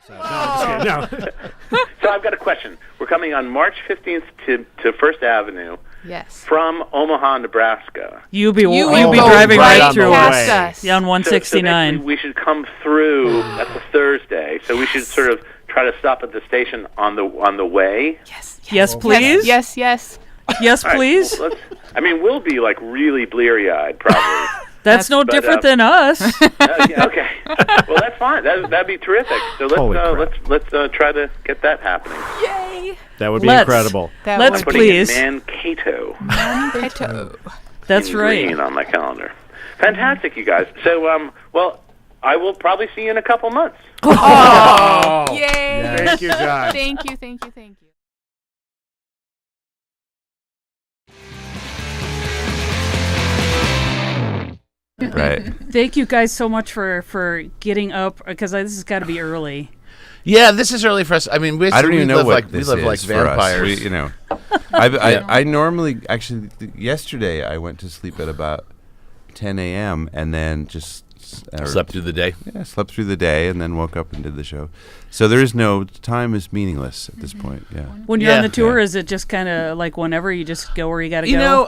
No, I'm just kidding. No. So I've got a question. We're coming on March 15th to First Avenue. Yes. From Omaha, Nebraska. You'll be go driving right through past us. Yeah, on 169. So we should come through. That's a Thursday, so we should sort of try to stop at the station on the way. Yes, please. Yes. Yes, please. Well, we'll be like really bleary-eyed, probably. That's no different than us. Okay. Well, that's fine. That'd be terrific. So let's try to get that happening. Yay! That would be incredible. Let's putting please. In Mankato. That's right. Green on my calendar. Fantastic, you guys. So, I will probably see you in a couple months. Oh! Yay! Thank you, guys. Thank you. Right. Thank you guys so much for getting up, because this has got to be early. Yeah, this is early for us. I mean, I don't even know what we this live is like vampires. for us. I normally actually yesterday I went to sleep at about 10 a.m. and then just slept through the day. Yeah, slept through the day and then woke up and did the show. So there is no time is meaningless at this point. Yeah. When you're on the tour, is it just kind of like whenever you just go where you got to go? You know,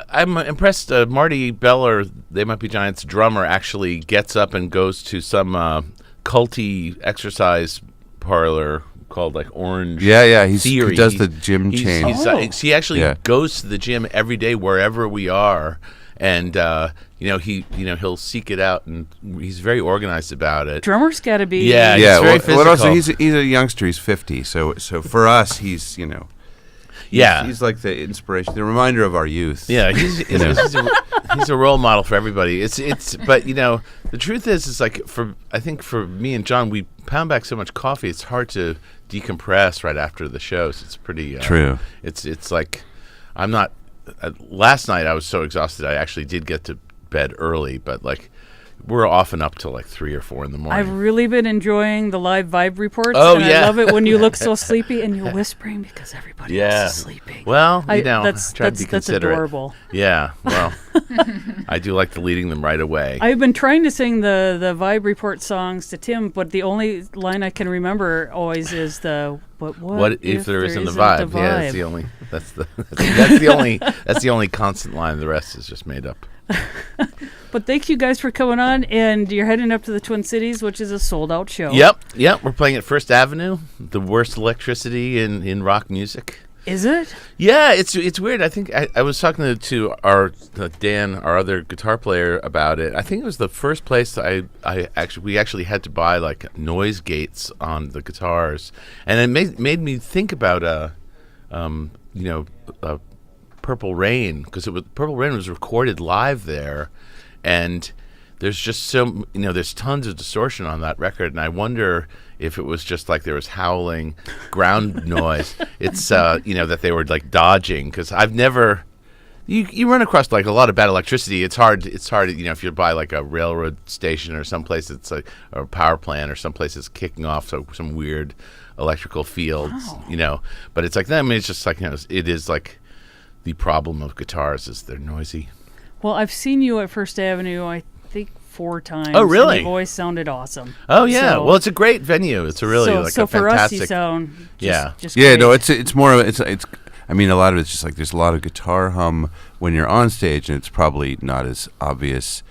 I'm impressed. Marty Beller, They Might Be Giants drummer, actually gets up and goes to some culty exercise parlor called like Orange. Yeah. He Theory. does the gym change. He actually goes to the gym every day wherever we are, and he'll seek it out, and he's very organized about it. Drummer's got to be. He's very physical. Well, also he's a youngster. He's 50. So for us, he's he's like the inspiration, the reminder of our youth. Yeah, he's a role model for everybody. But the truth is like I think for me and John, we pound back so much coffee. It's hard to decompress right after the shows. It's pretty true. It's like I'm not. Last night I was so exhausted. I actually did get to bed early, but like we're often up till like 3 or 4 in the morning. I've really been enjoying the live vibe reports. Oh, and yeah. I love it when you look so sleepy and you're whispering because everybody else is sleeping. Well, that's try to be considerate. Adorable. Yeah, well, I do like the leading them right away. I've been trying to sing the vibe report songs to Tim, but the only line I can remember always is the what if there isn't a vibe? Yeah, that's the only constant line. The rest is just made up. But thank you guys for coming on, and you're heading up to the Twin Cities, which is a sold-out show. Yep. We're playing at First Avenue, the worst electricity in rock music. Is it? Yeah, it's weird. I think I was talking to our Dan, our other guitar player, about it. I think it was the first place we actually had to buy like noise gates on the guitars, and it made me think about Purple Rain, because Purple Rain was recorded live there, and there's just there's tons of distortion on that record, and I wonder if it was just like there was howling ground noise. It's that they were like dodging, because I've never you run across like a lot of bad electricity. It's hard if you buy like a railroad station or someplace it's like or a power plant or someplace that's kicking off some weird electrical fields. Wow. But it's like that. I mean, it's just like it is like the problem of guitars is they're noisy. Well, I've seen you at First Avenue, I think 4 times. Oh, really? And your voice sounded awesome. Oh, yeah. Well, it's a great venue. It's a really a for fantastic. us, you sound just yeah. great. No, it's more of it's. I mean, a lot of it's just like there's a lot of guitar hum when you're on stage, and it's probably not as obvious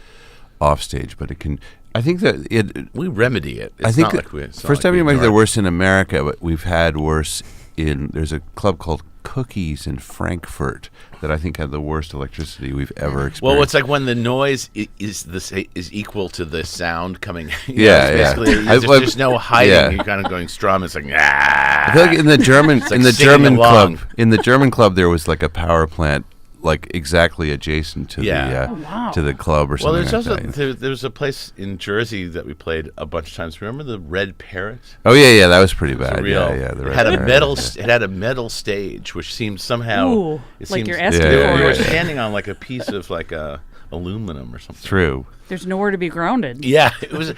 off stage, but it can. I think that we remedy it. It's I think not like First Avenue might be the worst in America, but we've had worse there's a club called Cookies in Frankfurt that I think had the worst electricity we've ever experienced. Well, it's like when the noise is equal to the sound coming. Basically, there's no hiding. Yeah. You're kind of going strum. It's like I feel like in the German in the German club there was like a power plant like exactly adjacent to to the club or something. Well, there's like also that. there was a place in Jersey that we played a bunch of times. Remember the Red Parrot? Oh yeah, that was pretty bad. It had a metal. It had a metal stage, which seemed somehow. Ooh, you're asking for We were it. standing on like a piece of like aluminum or something. True. There's nowhere to be grounded. Yeah, it was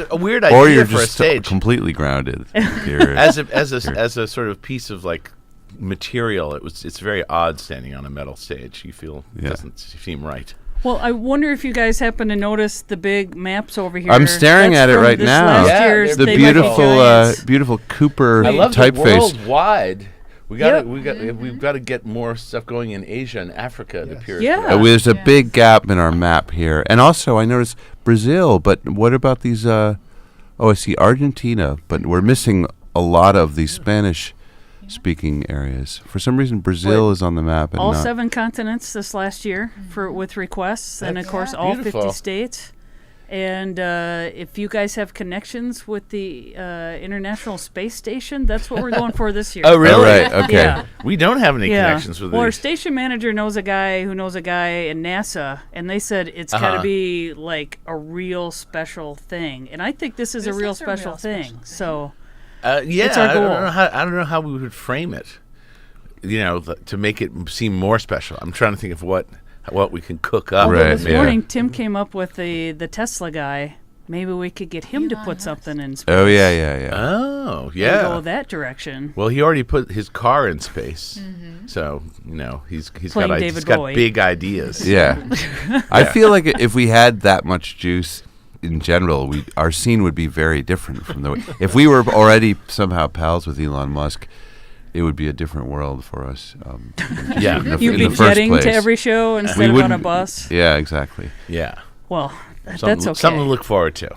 a weird idea or you're for just a stage. Completely grounded. as a sort of piece of like material, it's very odd standing on a metal stage. You feel it doesn't seem right. Well, I wonder if you guys happen to notice the big maps over here. I'm staring That's at it from right this now. last Yeah, year's The They Might Be Giants. beautiful Cooper I love that typeface. worldwide. We've got to get more stuff going in Asia and Africa. It appears. Yeah. There's a big gap in our map here, and also I noticed Brazil. But what about these? I see Argentina, but we're missing a lot of these Spanish-speaking areas. For some reason, Brazil is on the map. And All not 7 continents this last year with requests, and of course all beautiful. 50 states. And if you guys have connections with the International Space Station, that's what we're going for this year. Oh, really? Oh, right. Okay. Yeah. We don't have any connections with Well, our these. station manager knows a guy who knows a guy in NASA, and they said it's got to be like a real special thing. And I think this is a real special thing. So, Yeah, it's our I goal. don't know how we would frame it. To make it seem more special. I'm trying to think of what we can cook up. Right. this yeah. morning, Tim came up with the Tesla guy. Maybe we could get him to put something in space. Oh yeah. Oh, And yeah. go that direction. Well, he already put his car in space, so he's Playing got David he's got Bowie. big ideas. Yeah. I feel like if we had that much juice in general, our scene would be very different from the way. If we were already somehow pals with Elon Musk, it would be a different world for us. Yeah. You'd be jetting to every show instead of on a bus. Yeah, exactly. Yeah. Well, that's okay. Something to look forward to.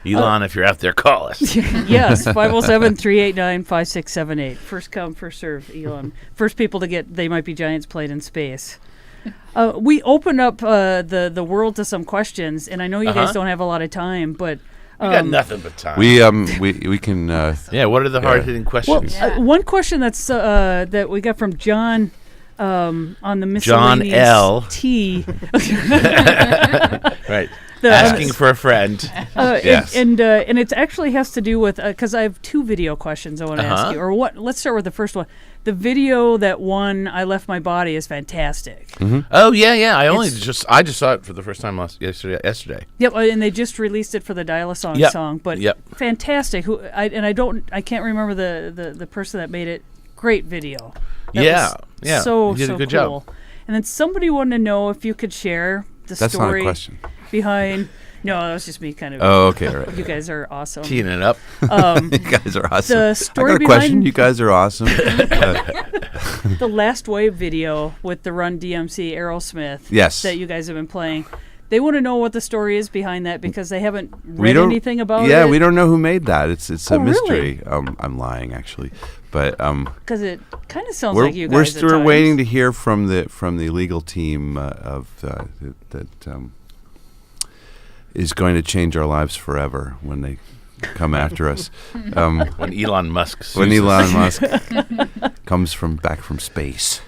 Elon, if you're out there, call us. Yes, 507-389-5678. First come, first serve, Elon. First people to get They Might Be Giants played in space. We opened up the world to some questions, and I know you guys don't have a lot of time, but We got nothing but time. We can. Yeah. What are the hard-hitting questions? one question that's that we got from John on the John miscellaneous L. T. Right. Asking for a friend. Yes. And it actually has to do with because I have 2 video questions I want to ask you. Or what? Let's start with the first one. The video that won "I Left My Body" is fantastic. Oh yeah. I just saw it for the first time yesterday. Yep, and they just released it for the Dial-A-Song song, but fantastic. I can't remember the person that made it. Great video. That was So you did a good cool. job. And then somebody wanted to know if you could share the That's story not a question. behind. No, that was just me kind of. Oh, okay, right. You guys are awesome. Teeing it up. You guys are awesome. The story I got a question. behind- You guys are awesome. The Last Wave video with the Run DMC Aerosmith. Yes. That you guys have been playing. They want to know what the story is behind that because they haven't read don't- anything about it. Yeah, we don't know who made that. It's a mystery. really? I'm lying actually, but Because it kind of sounds we're like you guys. we're waiting to hear from the legal team that is going to change our lives forever when they come after us. When Elon Musk sues When us. Elon Musk comes back from space.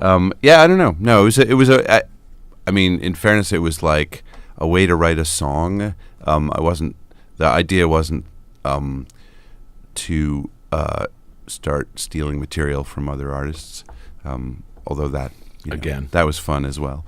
Yeah, I don't know. No, it was a. I mean, in fairness, it was like a way to write a song. The idea wasn't to start stealing material from other artists. Although that Again. that was fun as well.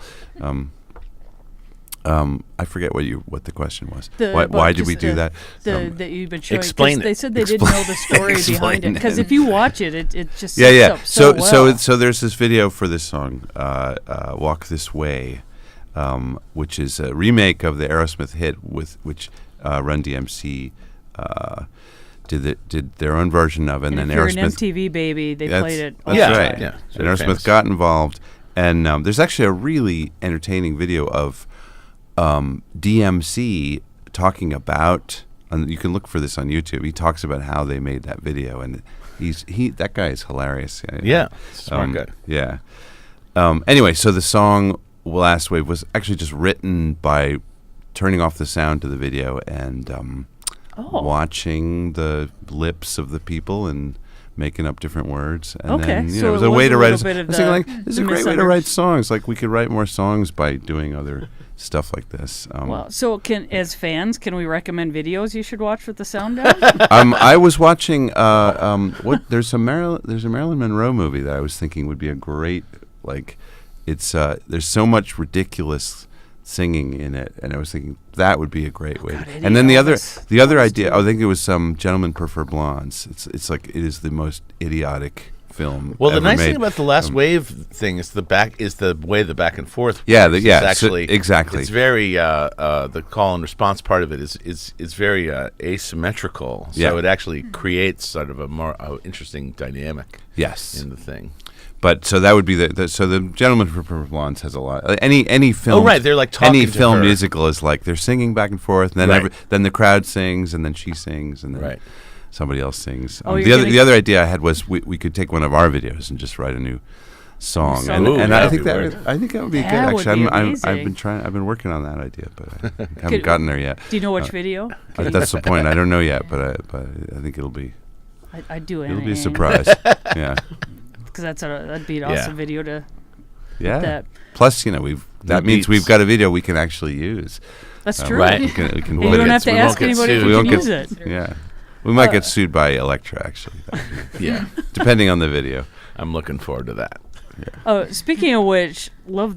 I forget what the question was. Why did we do that? That you've been showing. 'cause Explain it. They said they didn't know the story behind it. Because if you watch it, it just Yeah. sets up so well. So there's this video for this song, "Walk This Way," which is a remake of the Aerosmith hit with which Run DMC did their own version of, and then if you're Aerosmith. an MTV baby, they played it. That's Yeah. right. Yeah. It's And very Aerosmith famous. got involved, and there's actually a really entertaining video of DMC talking about. And you can look for this on YouTube. He talks about how they made that video, and that guy is hilarious. Yeah. Smart guy. Yeah. Anyway, so the song "Last Wave" was actually just written by turning off the sound to the video and watching the lips of the people and making up different words. And Okay, then, so it was it a was way a to write. little bit of I was thinking, the- this is the a great way to write songs. Like we could write more songs by doing other stuff like this. Well, so as fans, can we recommend videos you should watch with the sound down? I was watching. There's a Marilyn Monroe movie that I was thinking would be a great It's there's so much ridiculous singing in it, and I was thinking that would be a great way. And then the other idea, I think it was Gentlemen Prefer Blondes. It's like it is the most idiotic film. Well, the ever nice made. thing about the Last Wave thing is the way the back and forth. Yeah, works. yeah, It's actually exactly. It's very the call and response part of it is very asymmetrical. So Yeah. it actually creates sort of a more interesting dynamic. Yes. In the thing. But so that would be so the Gentleman from Purple Blondes has a lot. Any film. Oh, right, they're like talking any to film her. musical is like they're singing back and forth, and then Right. then the crowd sings, and then she sings, and then Right. somebody else sings. Oh, The other idea I had was we could take one of our videos and just write a new song, and, Ooh, and that'd I think be that weird. would be That good. would Actually, be I've been working on that idea, but I haven't gotten there yet. Do you know which video? That's the point. I don't know yet, but I think it'll be I do. it'll be a surprise. Yeah. Because that'd be an awesome video to. Yeah. That. Plus, that means beats. we've got a video we can actually use. That's true. Right. We can And put you don't it- have to we ask won't get anybody if sued. we We can won't use get it. Yeah. We might get sued by Elektra, actually, Yeah. depending on the video. I'm looking forward to that. Speaking of which,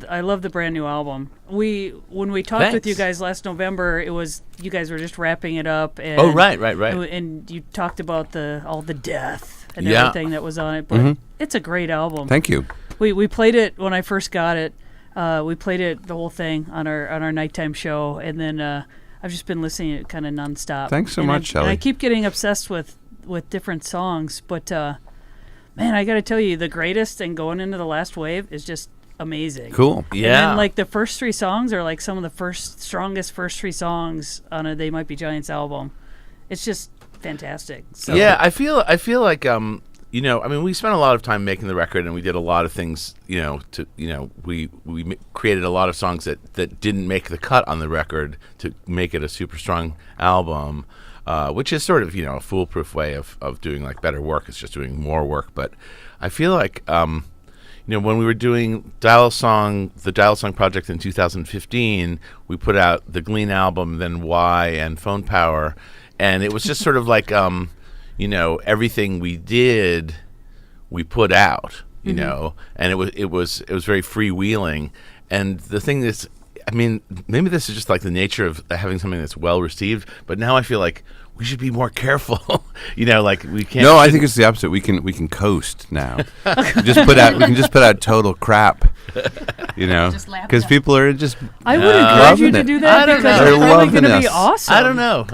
I love the brand new album. When we talked with you Thanks. guys last November, it was you guys were just wrapping it up. And, Oh, right. And you talked about all the death and Yeah. everything that was on it. But it's a great album. Thank you. We played it when I first got it. We played it the whole thing on our nighttime show, and then I've just been listening to it kind of nonstop. Thanks so And much, and I Shelley. keep getting obsessed with different songs, but man, I got to tell you, the greatest and going into the Last Wave is just amazing. Cool. Yeah. And then, the first three songs are like some of the strongest first three songs on a They Might Be Giants album. It's just fantastic. So Yeah, I feel like we spent a lot of time making the record, and we did a lot of things. We created a lot of songs that didn't make the cut on the record to make it a super strong album, which is sort of a foolproof way of doing better work. It's just doing more work. But I feel like when we were doing the Dial Song project in 2015, we put out the Glean album, then Y and Phone Power, and it was just sort of like everything we did, we put out, and it was very freewheeling. And the thing is, maybe this is just the nature of having something that's well received, but now I feel like we should be more careful. We can't. No, I think it's the opposite. We can coast now. We can just put out total crap. Just laugh it Because up. people are just. I would encourage you loving to it. do that I don't because know. it's They're probably loving going to be us. awesome. I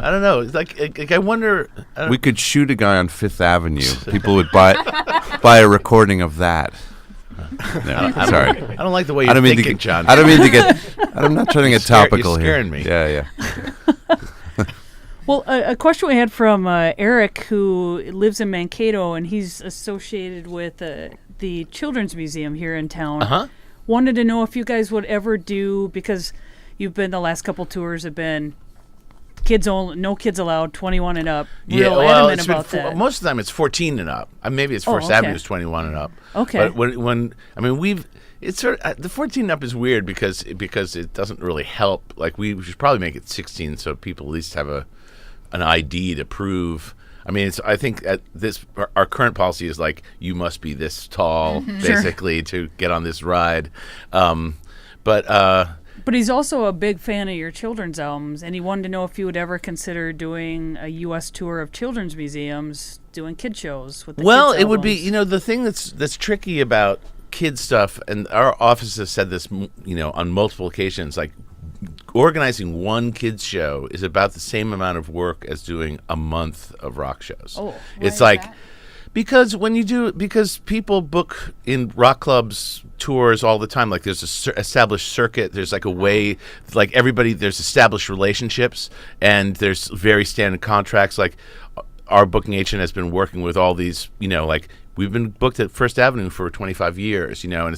don't know. It's like I wonder. We could shoot a guy on Fifth Avenue. People would buy a recording of that. No, sorry. I don't like the way I you're don't mean thinking, to John. I don't mean to get. I'm not trying to get topical you're scaring here. me. Yeah. Well, a question we had from Eric, who lives in Mankato, and he's associated with the Children's Museum here in town. Uh-huh. Wanted to know if you guys would ever do, because you've been, the last couple tours have been kids only, no kids allowed, 21 and up. Real adamant it's been about that. most of the time it's 14 and up. Maybe it's First okay. Avenue is 21 and up. Okay. But it's sort of the 14 up is weird because it doesn't really help. We should probably make it 16 so people at least have an ID to prove. I think our current policy is you must be this tall basically to get on this ride. But he's also a big fan of your children's albums, and he wanted to know if you would ever consider doing a U.S. tour of children's museums, doing kid shows with the kids' it would be albums. the thing that's tricky about kid stuff, and our office has said this on multiple occasions. Organizing one kids show is about the same amount of work as doing a month of rock shows. Oh, it's Why is that? because people book in rock clubs tours all the time. There's a established circuit. There's a way, everybody. There's established relationships, and there's very standard contracts. Our booking agent has been working with all these. We've been booked at First Avenue for 25 years. And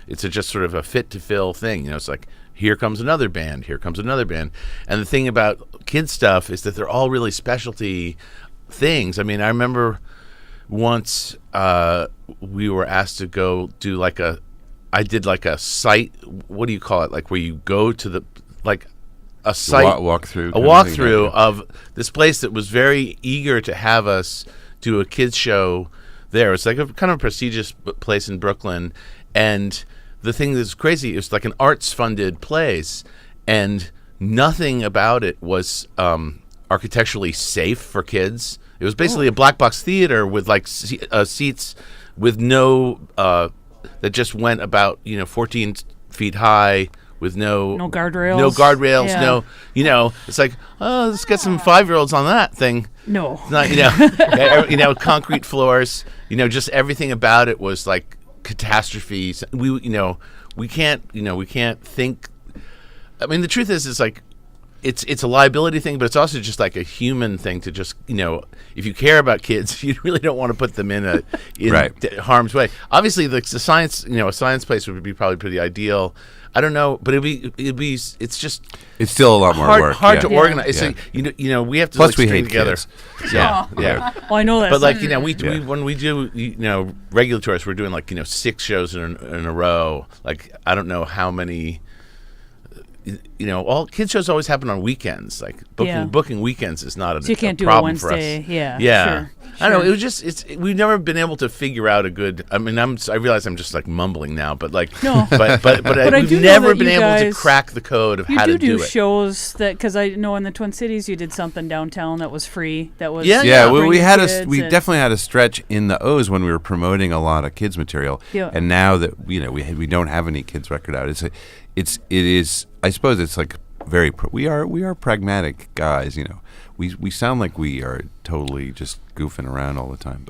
it's just sort of a fit to fill thing. It's here comes another band. Here comes another band. And the thing about kids stuff is that they're all really specialty things. I remember once we were asked to go do I did a site. What do you call it? Where you go to the a site Walkthrough. a walkthrough of this place that was very eager to have us do a kids show there. It's a kind of prestigious place in Brooklyn, and the thing that's crazy is an arts-funded place, and nothing about it was architecturally safe for kids. It was basically a black box theater with seats with no that just went about 14 feet high with no guardrails, Yeah. it's like, oh, let's get some 5-year-olds on that thing. No. It's not, concrete floors, just everything about it was like catastrophes. We can't think. I mean, the truth is, it's like, it's a liability thing, but it's also just like a human thing to just, if you care about kids, you really don't want to put them in harm's way. Obviously, the science, a science place would be probably pretty ideal. I don't know, but it's still a lot more work. Hard to organize. So, we have to Plus we string hate together. kids. Yeah. Well, I know that. But when we do regular tours, we're doing 6 shows in a row. Like, I don't know how many. All kids shows always happen on weekends. Like booking weekends is not so you can't do problem a Wednesday. for us. Yeah. Sure. I don't know. It was we've never been able to figure out a good. I mean, I realize I'm just mumbling now, but no. but we've never been able to crack the code of how to do it. You do shows that, because I know in the Twin Cities you did something downtown that was free. That was we definitely had a stretch in the O's when we were promoting a lot of kids material, and now that we don't have any kids record out. It is. I suppose it's like very. We are pragmatic guys. We sound like we are totally just goofing around all the time,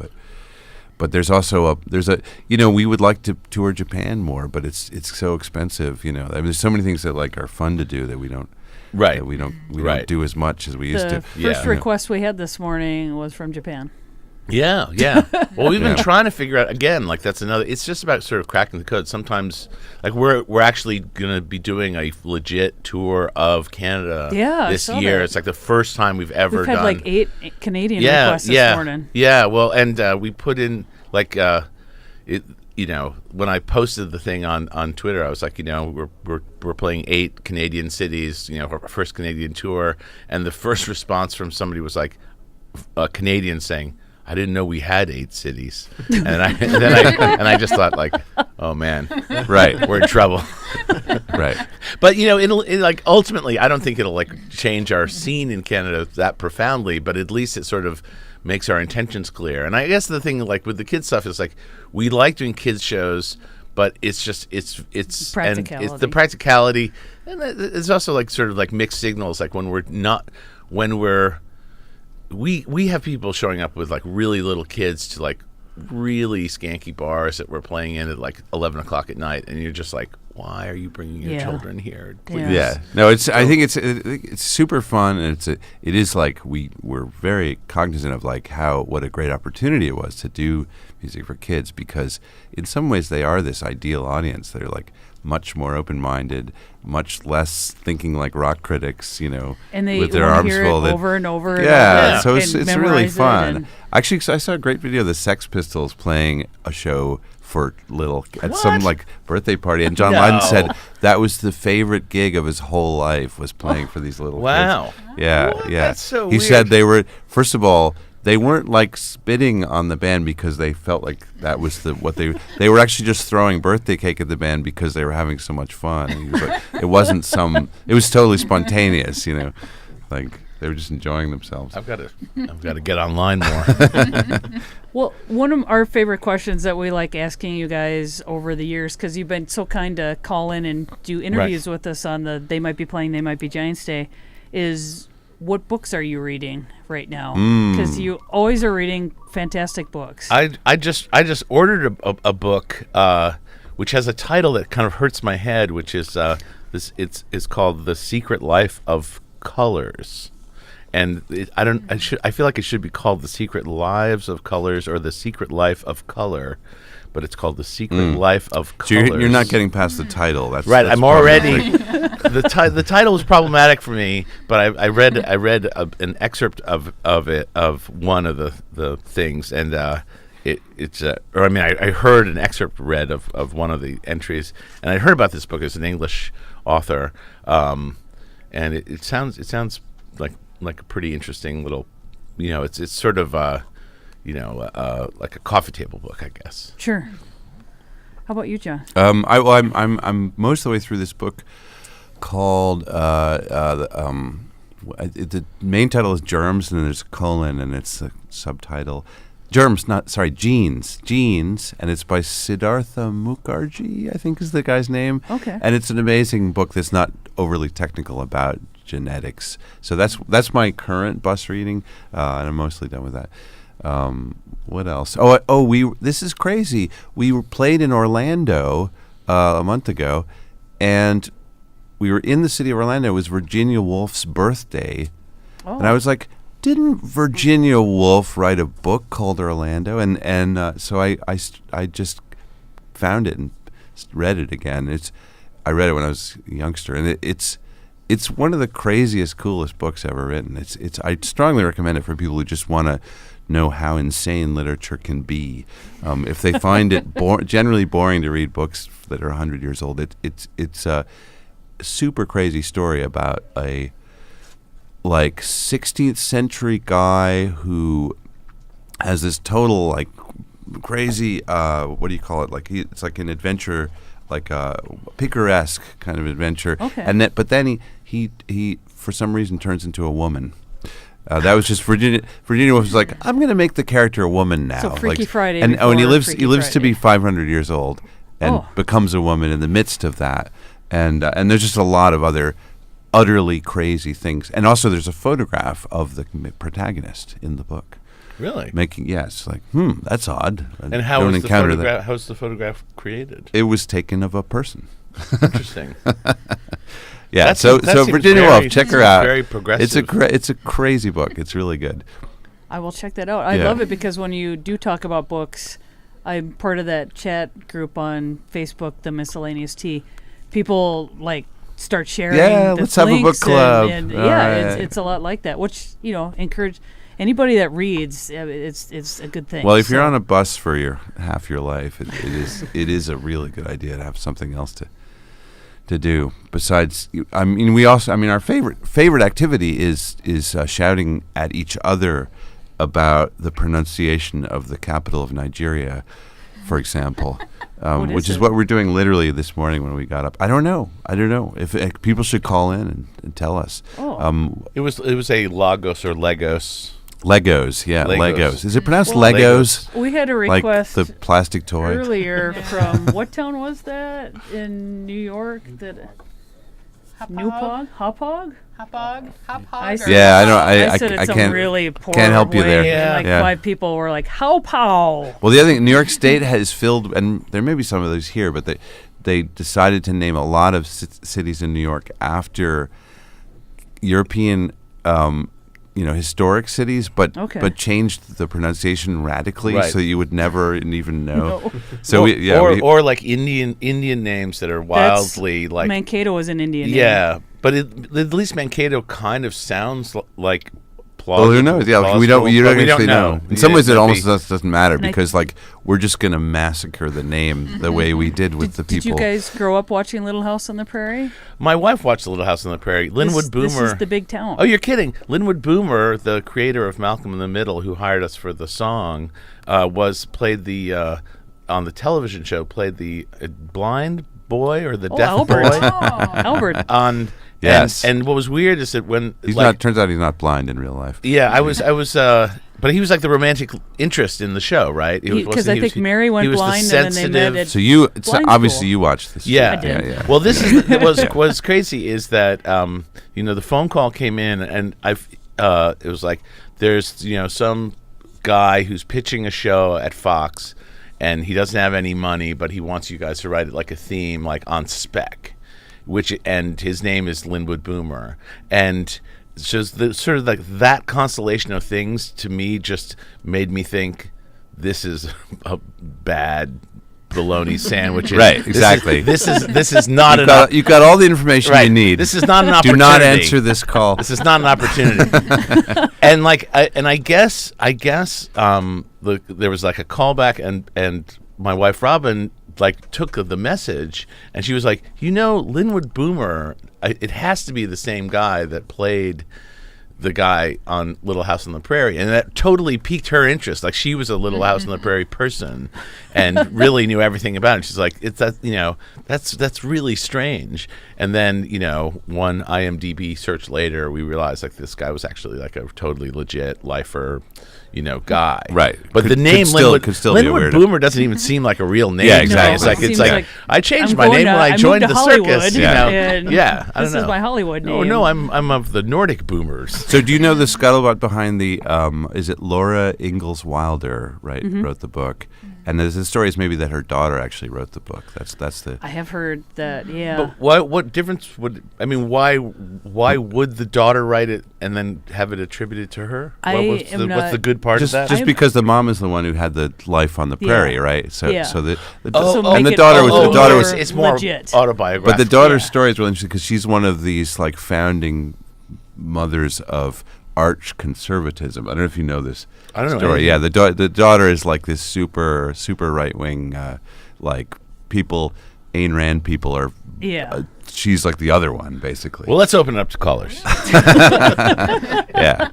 but there's also we would like to tour Japan more, but it's so expensive. I mean, there's so many things that are fun to do that we don't. Right. That we don't do as much as we used to. First request we had this morning was from Japan. Yeah. Well, we've been trying to figure out again. That's another. It's just about sort of cracking the code. Sometimes, we're actually going to be doing a legit tour of Canada this year. It's the first time we've ever done. We've had 8 Canadian requests this morning. Yeah. Well, and we put in when I posted the thing on Twitter, I was like, we're playing 8 Canadian cities. Our first Canadian tour, and the first response from somebody was a Canadian saying, I didn't know we had 8 cities, and I just thought oh man, right, we're in trouble, right. But it'll ultimately, I don't think it'll change our scene in Canada that profoundly, but at least it sort of makes our intentions clear. And I guess the thing with the kids stuff is we like doing kids shows, but it's just it's practicality. And it's the practicality, and it's also sort of mixed signals. We have people showing up with really little kids to really skanky bars that we're playing in at 11 o'clock at night, and you're just why are you bringing your children here? Please? Yeah. No, I think it's super fun, and it is we're very cognizant of what a great opportunity it was to do music for kids, because in some ways they are this ideal audience. They're much more open-minded, much less thinking like rock critics, and they with their arms hear full. It over and over. Yeah, so it's really fun. It Actually, I saw a great video of the Sex Pistols playing a show for at some birthday party, and John Lydon said that was the favorite gig of his whole life, was playing for these little kids. Yeah, what? yeah. That's so he weird. said they were, first of all, they weren't spitting on the band because they felt like that was what they were actually just throwing birthday cake at the band because they were having so much fun. And he was it wasn't it was totally spontaneous, they were just enjoying themselves. I've got to get online more. Well, one of our favorite questions that we like asking you guys over the years, because you've been so kind to call in and do interviews with us on the They Might Be Playing, They Might Be Giants Day, is what books are you reading right now? Because you always are reading fantastic books. I just ordered a book which has a title that kind of hurts my head, which is it's called The Secret Life of Colors. And I feel like it should be called The Secret Lives of Colors or The Secret Life of Color, but it's called The Secret Life of Colors. So you're not getting past the title. That's right. That's I'm already. The title was problematic for me, but I read an excerpt of one of the things, and I heard an excerpt read of one of the entries, and I heard about this book as an English author, and it sounds like a pretty interesting little, it's sort of like a coffee table book, I guess. Sure. How about you, John? I'm most of the way through this book called the main title is Germs, and then there's a colon, and it's a subtitle Genes, and it's by Siddhartha Mukherjee, I think is the guy's name. Okay. And it's an amazing book that's not overly technical about genetics. So that's my current bus reading, and I'm mostly done with that. What else? This is crazy. We played in Orlando a month ago, and we were in the city of Orlando. It was Virginia Woolf's birthday, and I was like, didn't Virginia Woolf write a book called Orlando? And so I just found it and read it again. I read it when I was a youngster, and it's one of the craziest, coolest books ever written. I strongly recommend it for people who just want to know how insane literature can be. If they find it generally boring to read books that are 100 years old, it's a super crazy story about a 16th century guy who has this total crazy what do you call it? It's like an adventure, like a picaresque kind of adventure. Okay. But then he for some reason turns into a woman. That was just Virginia Woolf was like, I'm going to make the character a woman now. So Freaky Friday. And he lives to be Friday. 500 years old and becomes a woman in the midst of that. And there's just a lot of other utterly crazy things. And also there's a photograph of the protagonist in the book. Really? It's like, that's odd. And how was the photograph created? It was taken of a person. Interesting. Yeah, so Virginia Woolf, check her out. Very progressive. It's a crazy book. It's really good. I will check that out. I love it because when you do talk about books, I'm part of that chat group on Facebook, the Miscellaneous Tea. People start sharing. Yeah, let's have a book club. It's a lot like that. Which encourage anybody that reads. It's a good thing. Well, if you're on a bus for half your life, it is a really good idea to have something else to do besides. Our favorite activity is shouting at each other about the pronunciation of the capital of Nigeria, for example, which is what we're doing literally this morning when we got up. I don't know if people should call in and tell us. It was a Lagos or Legos. Legos, yeah, Legos. Is it pronounced Legos? We had a request like the plastic toy earlier from what town was that in New York? Hauppauge? Hauppauge. Yeah, I know. I said it's can't really poor can't help you there. And 5 people were like, Hauppauge. Well, the other thing, New York State has filled, and there may be some of those here, but they decided to name a lot of cities in New York after European historic cities, but changed the pronunciation radically, so you would never even know. No. So or like Indian names that are wildly like Mankato is an Indian name. Yeah, but at least Mankato kind of sounds like plausible. Well, who knows? Yeah, we don't actually know. In some ways, it almost doesn't matter because we're just going to massacre the name the way we did with the people. Did you guys grow up watching Little House on the Prairie? My wife watched Little House on the Prairie. Linwood Boomer. This is the big town. Oh, you're kidding. Linwood Boomer, the creator of Malcolm in the Middle, who hired us for the song, played the on the television show, played the blind boy or the deaf Albert. boy. Albert. Yes. And what was weird is that when turns out he's not blind in real life. Yeah, I was but he was like the romantic interest in the show, right? Because I think Mary went blind and then they met at obviously you watched this. Yeah. I did. Yeah. Well, this is what's crazy is that the phone call came in and it was like there's some guy who's pitching a show at Fox and he doesn't have any money, but he wants you guys to write it like a theme, like on spec, and his name is Linwood Boomer. And so the sort of like that constellation of things to me just made me think this is a bad bologna sandwich. Right, exactly. This is not you've got all the information you need. This is not an opportunity. Do not answer this call. This is not an opportunity. And I guess there was like a callback and my wife Robin took the message and she was like, Linwood Boomer, it has to be the same guy that played the guy on Little House on the Prairie, and that totally piqued her interest. Like she was a Little House on the Prairie person and really knew everything about it. She's like, that's really strange. And then, one IMDb search later, we realized like this guy was actually like a totally legit lifer, guy. Right. But the name could still be a Linwood weirdo. Boomer doesn't even seem like a real name. Yeah, exactly. It's like I changed my I'm name going when I to- joined I the moved to circus. Hollywood, and Yeah. I don't This know. is my Hollywood name. Oh no, I'm of the Nordic Boomers. So do you know the scuttlebutt behind the? Is it Laura Ingalls Wilder? Right, wrote the book, and there's the story is maybe that her daughter actually wrote the book. That's the. I have heard that. Yeah. But what difference would why would the daughter write it and then have it attributed to her? What's the good part Just, of that? just because the mom is the one who had the life on the prairie, right? So, Yeah. so the So and make the it daughter a was little the daughter more was it's more legit. autobiographical. But the daughter's Yeah. story is really interesting because she's one of these like founding mothers of arch conservatism. I don't know if you know this I don't know story. anything. Yeah, the daughter is like this super right wing, like people. Ayn Rand people are. Yeah. She's like the other one, basically. Well, let's open it up to callers. Yeah.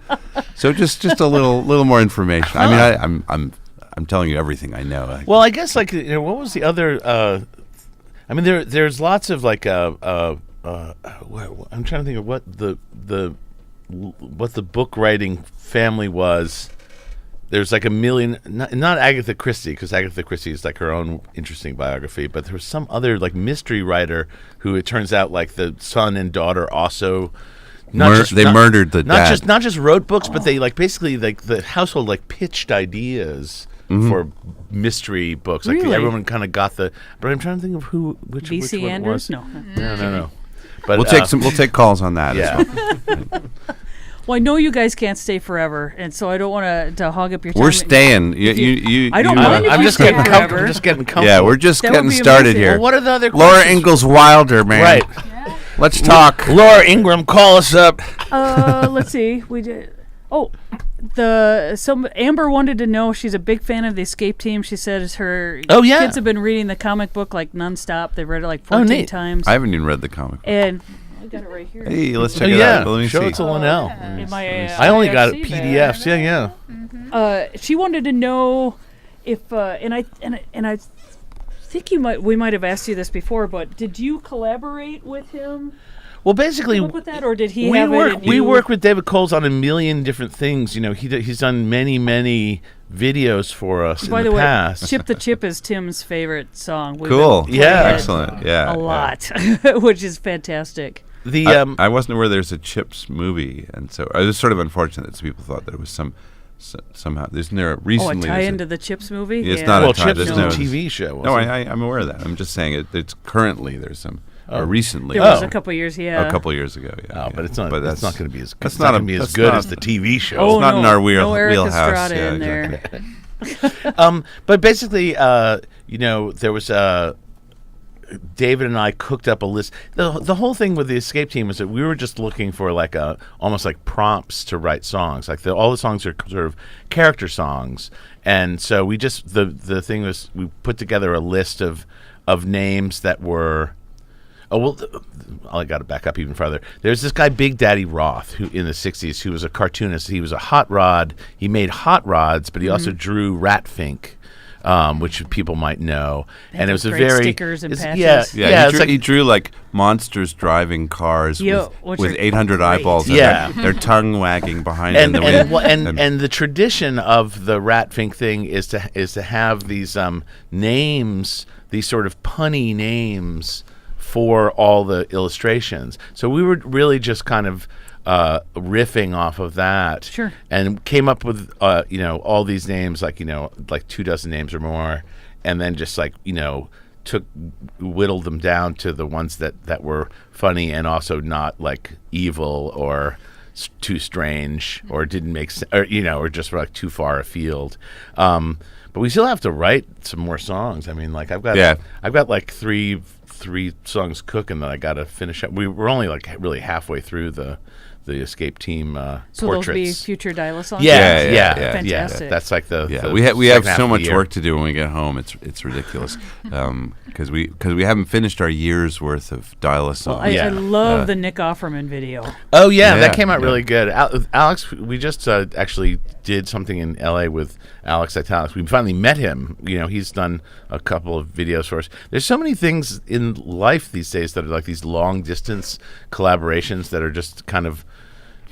So just a little more information. I mean, I'm telling you everything I know. Well, I guess what was the other? There's lots of like I'm trying to think of what the book writing family was. There's like a million, not Agatha Christie, because Agatha Christie is like her own interesting biography, but there was some other like mystery writer who it turns out like the son and daughter also murdered the dad. Not just wrote books, but they like basically like the household like pitched ideas for mystery books. Like Really? everyone kind of got the. But I'm trying to think of which V.C. one it Anders? was. No. No. But We'll take calls on that. Yeah. As well. Well, I know you guys can't stay forever, and so I don't want to hog up your time. We're staying. You, I don't you, mind if I'm you just stay getting forever. comfortable. Just getting comfortable. Yeah, we're just That would getting be started amazing. here. Well, what are the other Laura questions? Ingalls Wilder, man. Right. Let's talk. Laura Ingram, call us up. Let's see. We did. Oh, Amber wanted to know. She's a big fan of the Escape Team. She says her kids have been reading the comic book like nonstop. They've read it like 14 neat. times. I haven't even read the comic. And I got it right here. Hey, let's check it out. Let me Show see. it to Linnell. In my, I only got IRC PDFs. bag. Yeah. She wanted to know if and I think we might have asked you this before, but did you collaborate with him? Well, basically, Come up with that, or did he have it? And we you- work with David Coles on a million different things. He's done many videos for us By in the the way, past. "Chip the Chip" is Tim's favorite song. We've Cool. been Yeah. playing it Excellent. Yeah. a lot, which is fantastic. I wasn't aware there's a Chips movie, and so it was sort of unfortunate that people thought that it was somehow. Isn't there recently? tie there's into the Chips movie? It's Yeah. not well, a tie. Chips There's is no a TV show. No, wasn't it? I'm aware of that. I'm just saying it's currently there's some. Or recently, There was a couple years, a couple years ago. Yeah. Oh, but it's not. It's not going to be as. That's It's not not going to be as that's good not- as the TV show. Oh, not in no. our No Eric wheelhouse. Estrada Yeah, in there. exactly. But basically, there was David and I cooked up a list. The whole thing with the Escape Team was that we were just looking for like almost like prompts to write songs. Like all the songs are sort of character songs, and so we just the thing was we put together a list of names that were. Oh, well, I got to back up even farther. There's this guy, Big Daddy Roth, who in the 60s, who was a cartoonist. He was a hot rod. He made hot rods, but he also drew Ratfink, which people might know. And it was a great very... stickers and patches. Yeah, it's he drew like monsters driving cars which with are 800 great. eyeballs. And Yeah. their tongue wagging behind and them. and the tradition of the Ratfink thing is to have these names, these sort of punny names for all the illustrations. So we were really just kind of riffing off of that. Sure. And came up with all these names, like 24 names or more, and then just whittled them down to the ones that were funny and also not like evil or too strange or didn't make sense, or just were like too far afield. But we still have to write some more songs. I mean, like I've got like three songs cooking that I got to finish up. We're only like really halfway through the Escape Team So portraits. those be future Dial songs? Yeah. Fantastic. That's like the we have second half so of much the year. work to do when we get home. It's ridiculous because we haven't finished our year's worth of Dial songs. I love the Nick Offerman video. Oh yeah, Yeah, that came out yeah. really good. Alex, we just actually did something in LA with Alex Italics. We finally met him. He's done a couple of videos for us. There's so many things in in life these days that are like these long distance collaborations that are just kind of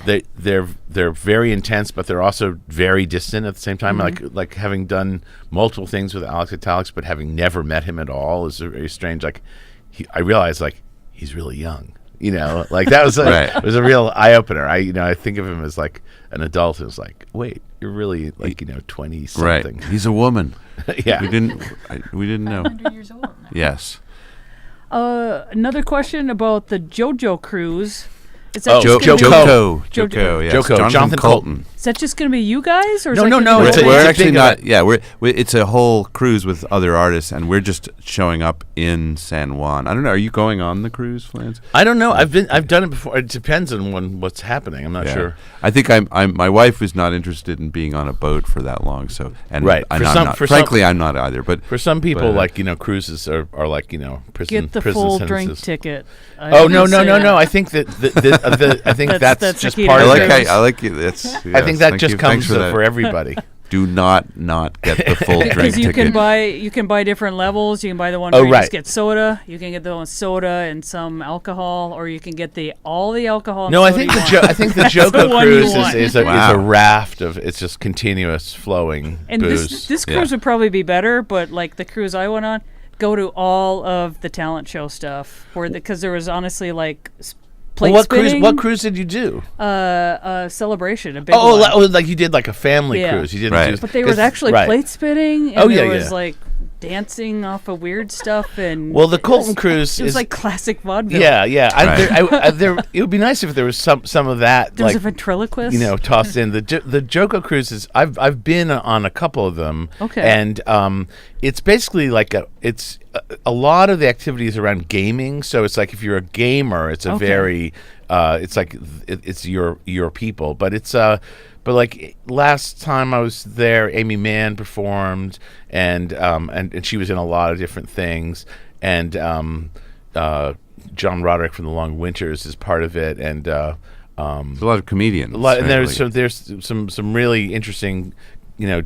they're very intense, but they're also very distant at the same time. Like having done multiple things with Alex Italics, but having never met him at all is very strange. Like I realized like he's really young. Like that was like, it was a real eye opener. I think of him as like an adult. It was like, wait, you're really like 20 something. Right. He's a woman. Yeah. We didn't know. 500 years old now. Yes. Another question about the JoJo cruise. Is that Joko. Yes. Joko. Jonathan Colton. Is that just going to be you guys, or is No, that no, gonna no, be it's the a- whole- We're it's actually big not. event. Yeah, it's a whole cruise with other artists, and we're just showing up in San Juan. I don't know. Are you going on the cruise, Flans? I don't know. I've done it before. It depends on what's happening. I'm not sure. I think my wife is not interested in being on a boat for that long. So Right. I'm For not. some- for frankly, I'm not either. But For some people, But, cruises are like prison. Get the prison full sentences. drink ticket. Oh no! I think that I think That's that's the just key part to of I it. like I like it. I think that just comes for everybody. Do not get the full drink Because you ticket. can buy different levels. You can buy the one Oh, where you right. just get soda. You can get the one with soda and some alcohol, or you can get all the alcohol. And No, I soda think you the want. I think the That's the Joko one you cruise want. is a Wow. raft of it's just continuous flowing And booze. this cruise would probably be better, but like the cruise I went on, go to all of the talent show stuff because there was honestly like plate spinning. What cruise did you do? A celebration, a big one. Like you did like a family cruise. You didn't Right. do, But there was 'cause- actually right. plate spinning, and Oh, yeah, there was yeah. like dancing off of weird stuff, and Well, the Colton cruise it was is like classic vaudeville. yeah. Right. It would be nice if there was some of that There was like a ventriloquist. tossed in. The Joko cruises. I've been on a couple of them. Okay. And it's basically like a lot of the activities around gaming. So it's like if you're a gamer, it's a Okay. very it's like it's your people. But it's but like last time I was there, Amy Mann performed, and she was in a lot of different things, and John Roderick from the Long Winters is part of it, and There's a lot of comedians. and right? there's some really interesting,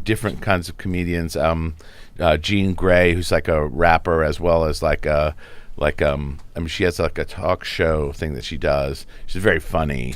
different kinds of comedians. Jean Grey, who's like a rapper as well as she has like a talk show thing that she does. She's very funny.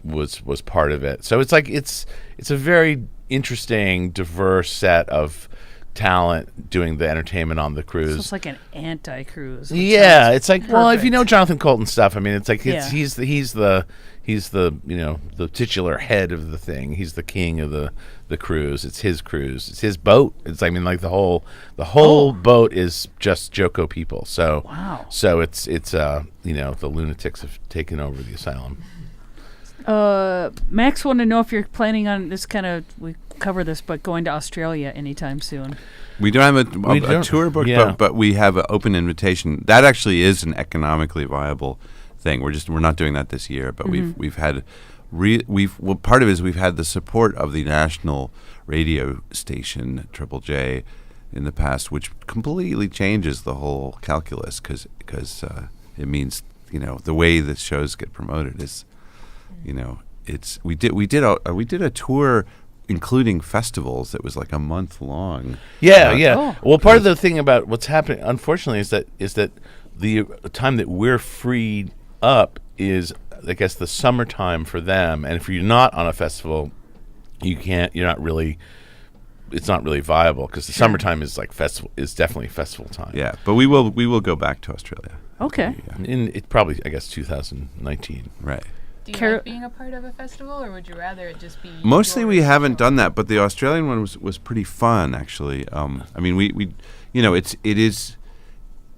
Was part of it. So it's like it's a very interesting, diverse set of talent doing the entertainment on the cruise. So it's like an anti-cruise. which Yeah, sounds it's like well, if you perfect. know Jonathan Colton stuff, I mean, it's like Yeah. he's the the titular head of the thing. He's the king of the cruise. It's his cruise. It's his boat. It's the whole boat is just Joko people. So Wow. So it's the lunatics have taken over the asylum. Max wanted to know if you're planning on this we cover this, but going to Australia anytime soon. We don't have We a don't. tour book, Yeah. but we have an open invitation. That actually is an economically viable thing. We're not doing that this year, but we've had part of it is we've had the support of the national radio station Triple J in the past, which completely changes the whole calculus because it means the way the shows get promoted is we did a tour including festivals that was like a month long. Yeah. Oh. Well, part of the thing about what's happening, unfortunately, is that the time that we're freed up is, I guess, the summertime for them. And if you're not on a festival, it's not really viable because the summertime is definitely festival time. Yeah, but we will go back to Australia. Okay. In it probably, I guess, 2019. Right. Do you like being a part of a festival, or would you rather it just be? Mostly we yours haven't alone? done that, but the Australian one was pretty fun actually. I mean, we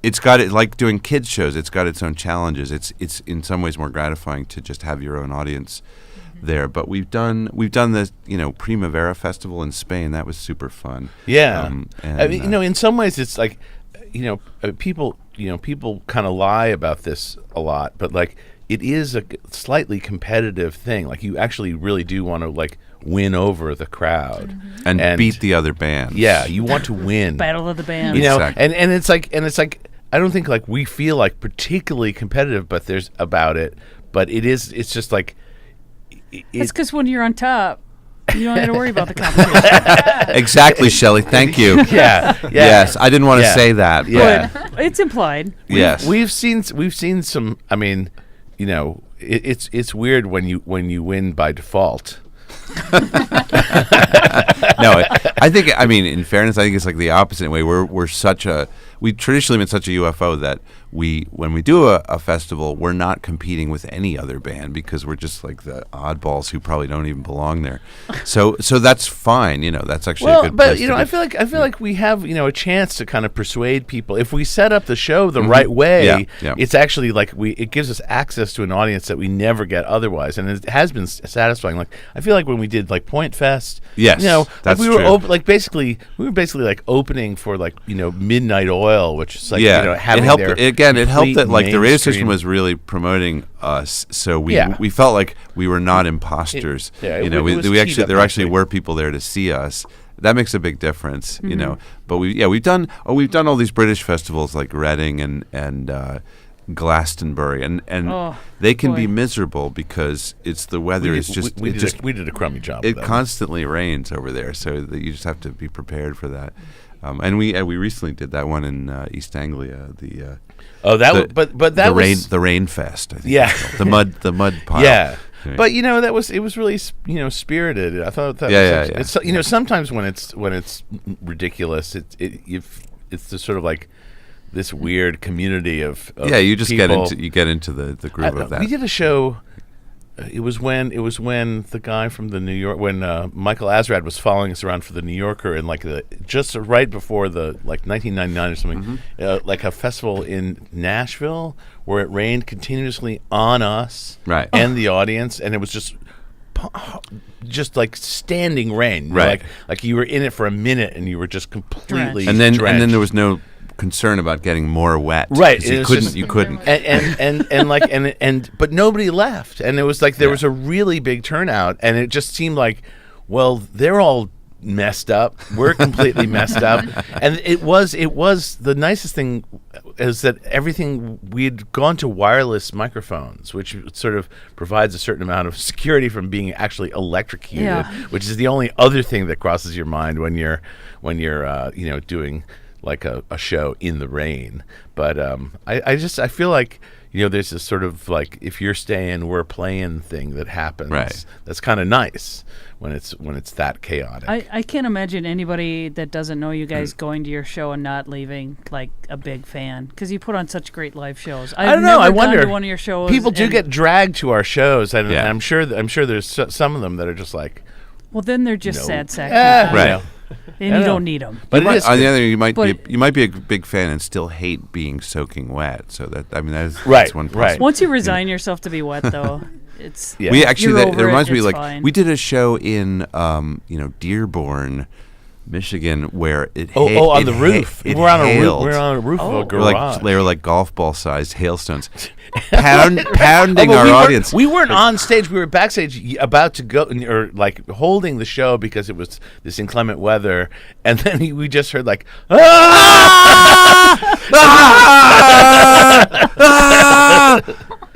it's got it like doing kids shows. It's got its own challenges. It's in some ways more gratifying to just have your own audience there. But we've done the Primavera Festival in Spain. That was super fun. Yeah, and, I mean, in some ways, it's like, people kind of lie about this a lot, but like it is a slightly competitive thing. Like you actually really do want to like win over the crowd and beat the other bands. Yeah, you want to win. Battle of the Bands. Exactly. And it's like I don't think like we feel like particularly competitive, but it's just like It's because when you're on top, You don't have to worry about the competition. Exactly, Shelley. Thank you. Yeah. Yes, I didn't want to Yeah. say that. Yeah. But it's implied. Yes. We've seen some. I mean, it's weird when you win by default. No, I think. I mean, in fairness, I think it's like the opposite way. We've traditionally been such a UFO that when we do a festival, we're not competing with any other band because we're just like the oddballs who probably don't even belong there. So that's fine. That's actually a good. But place to I be. feel like we have a chance to kind of persuade people if we set up the show the right way. Yeah. It's actually like it gives us access to an audience that we never get otherwise, and it has been satisfying. Like I feel like when we did like Point Fest, Yes, that's we were true. we were basically like opening for like Midnight Oil, which is like having it helped. their It helped that like the radio mainstream- station was really promoting us, so we Yeah. we felt like we were not imposters. It was we teed actually up there actually nicely. were people there to see us. That makes a big difference, But we've done all these British festivals like Reading and Glastonbury, and Oh, they can boy. be miserable because it's the weather is just we it did a crummy job. it of that. constantly rains over there, so that you just have to be prepared for that. And we recently did that one in East Anglia, but that was the rain fest. I think Yeah. it's called. the mud pile. Yeah. Right. But it was really spirited. I thought that Yeah, was it's sometimes when it's ridiculous it's the sort of like this weird community of You just people. get into the groove of that. We did a show. It was when the guy from the New York Michael Azrad was following us around for the New Yorker and like just right before the like 1999 or something, like a festival in Nashville where it rained continuously on us Right. and the audience, and it was just like standing rain. Right. Like you were in it for a minute and you were just completely and then drenched. there was no concern about getting more wet. Right, 'cause it was just- you couldn't. and but nobody left, and it was like there was a really big turnout, and it just seemed like, well, they're all messed up, we're completely messed up, and it was the nicest thing is that everything we'd gone to wireless microphones, which sort of provides a certain amount of security from being actually electrocuted, Yeah. which is the only other thing that crosses your mind when you're doing like a show in the rain. But I feel like there's this sort of like if you're staying we're playing thing that happens. Right. That's kind of nice when it's that chaotic. I can't imagine anybody that doesn't know you guys going to your show and not leaving like a big fan because you put on such great live shows. I don't know. Never I gone wonder. to one of your shows. People do and- get dragged to our shows, and Yeah. I'm sure there's some of them that are just like, Well, then they're just no. sad sack Yeah, people, Right. you know. and I you know. don't need them. But it is On the good. other hand, But- you might be a big fan and still hate being soaking wet. So that's Right, that's one right. possibility. Once you resign yourself to be wet, though, it's Yeah. We actually You're it over reminds it, me it's like fine. we did a show in Dearborn, Michigan, where it on the roof. It We're on a roof. hailed. We're on a roof of a They were garage. they were like golf ball sized hailstones, pounding Oh, but our audience. We weren't on stage. We were backstage, about to go, or like holding the show because it was this inclement weather, and then we just heard like,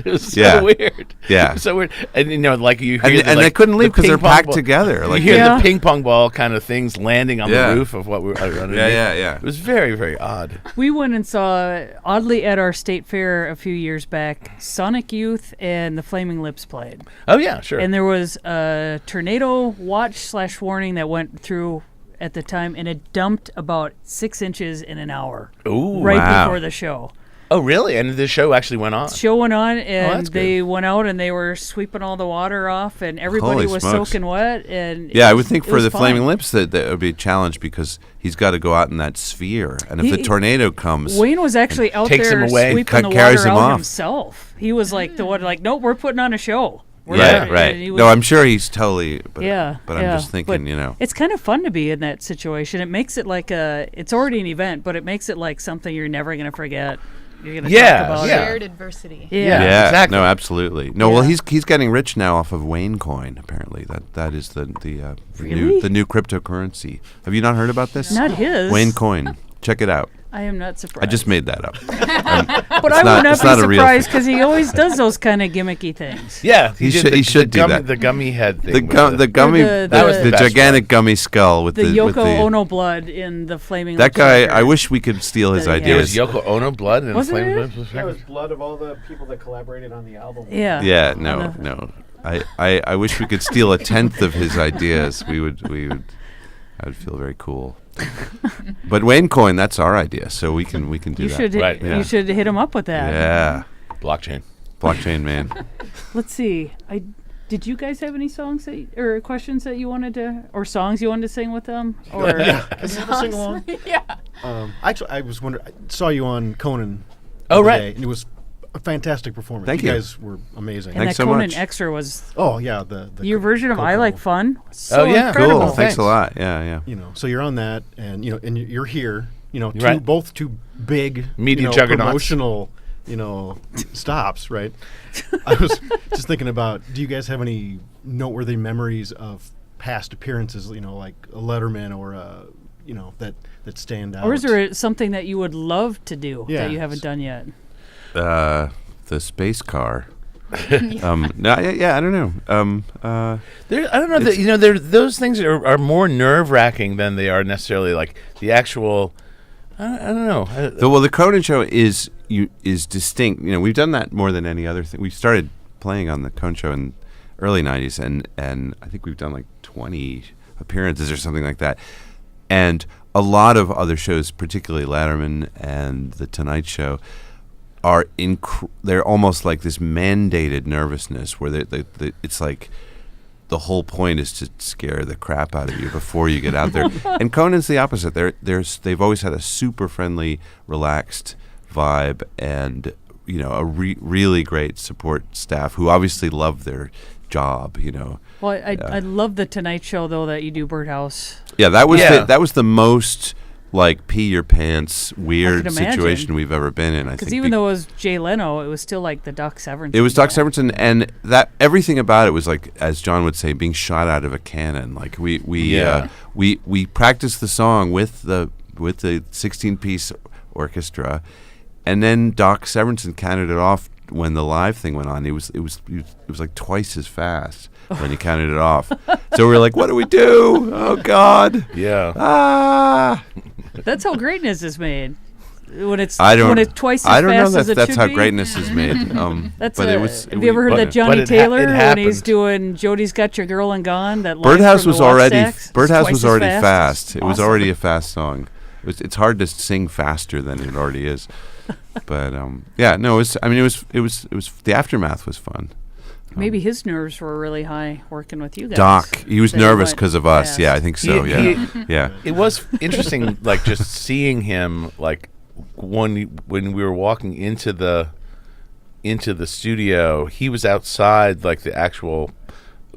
It was so Yeah. weird. Yeah. It was so weird. And like you hear, and like, they couldn't leave the because they're ping pong packed ball- together. You Like hear Yeah. the ping pong ball kind of things landing on Yeah. the roof of what we were running. Yeah. It was very, very odd. We went and saw, oddly, at our state fair a few years back, Sonic Youth and the Flaming Lips played. Oh yeah, sure. And there was a tornado watch/warning that went through at the time, and it dumped about 6 inches in an hour Ooh. right wow. before the show. Oh really? And the show actually went on. Show went on, and that's they went out and they were sweeping all the water off, and everybody Holy was smokes. soaking wet. And Yeah, I would think it for was the fun. Flaming Lips that would be a challenge because he's got to go out in that sphere, and if the tornado comes, Wayne was actually out takes there him away. sweeping the Carries water him out off. himself. He was like the one, like, nope, we're putting on a show. We're right, not- right. and he was- No, I'm sure he's totally. But, yeah, but yeah. I'm just thinking, But it's kind of fun to be in that situation. It makes it like it's already an event, but it makes it like something you're never going to forget. You're going to Yeah, talk about yeah. it. Shared adversity. Yeah. Yeah. exactly. No, absolutely. No, well, Yeah. he's getting rich now off of Wayne Coin. Apparently, that is the Really? new cryptocurrency. Have you not heard about this? Not his. Wayne Coin. Check it out. I am not surprised. I just made that up. But I would not it's be not a real surprised thing. because he always does those kind of gimmicky things. Yeah, He should do that. The gummy head thing. The with gummy, the- That was the best gigantic gummy skull with The the Yoko with the, Ono blood in the flaming. That guy. Lips I wish we could steal his That he There ideas. was Yoko Ono blood and Wasn't Flame there? Lips. That was blood of all the people that collaborated on the album. Yeah. Yeah, no. I wish we could steal a tenth of his ideas. We would. I would feel very cool. But Wayne Coyne, that's our idea, so we can do You that. should Right, yeah. you should hit him up with that. Yeah, Blockchain. blockchain man. Let's see. Did you guys have any songs or questions that you wanted to, or songs you wanted to sing with them? Or Can we have a sing along? Yeah. Actually, I was wondering. I saw you on Conan. Oh, the other right. day, and it was a fantastic performance. Thank you. guys were amazing. and Thanks that so Conan much. Extra was Oh yeah, the your version of I Coco. Like Fun. So Oh, yeah. incredible. Cool. Thanks. Thanks a lot. Yeah. You know, so you're on that, and you're here. Right. Both two big Media juggernauts. promotional, stops. Right. I was just thinking about. Do you guys have any noteworthy memories of past appearances? Like a Letterman or that stand out. Or is there something that you would love to do Yeah. that you haven't done yet? The space car. No, yeah, I don't know. I don't know that those things are more nerve wracking than they are necessarily like the actual. I don't know. The Conan show is distinct. We've done that more than any other thing. We started playing on the Conan show in early '90s, and I think we've done like 20 appearances or something like that. And a lot of other shows, particularly Letterman and The Tonight Show, are they're almost like this mandated nervousness where it's like the whole point is to scare the crap out of you before you get out there. And Conan's the opposite. They've always had a super friendly, relaxed vibe, and a really great support staff who obviously love their job. Well, I love the Tonight Show though that you do Birdhouse. Yeah, that was Yeah. that was the most like pee your pants weird imagine. situation we've ever been in. I Because think even though it was Jay Leno, it was still like the Doc Severinsen. it was Doc show. Severinsen, and that everything about it was like, as John would say, being shot out of a cannon. Like we practiced the song with the 16-piece orchestra, and then Doc Severinsen counted it off when the live thing went on. It was like twice as fast when he counted it off. So we were like, what do we do? Oh God. Yeah. Ah. That's how greatness is made. When it's I don't twice as I don't fast know as that it that's should how be. greatness is made. That's but it was. Have you ever heard but- that but Johnny it Taylor when happened. he's doing "Jody's Got Your Girl and Gone"? That line Birdhouse from was the Walk already Stacks? It's Birdhouse twice was as already fast. fast. It was Awesome. already a fast song. It's hard to sing faster than it already is. But yeah, no, it was the aftermath was fun. Maybe his nerves were really high working with you guys. Doc, he was That he nervous went because of us. fast. Yeah, I think so. Yeah, yeah. It was interesting, like just seeing him, like when we were walking into the studio. He was outside, like the actual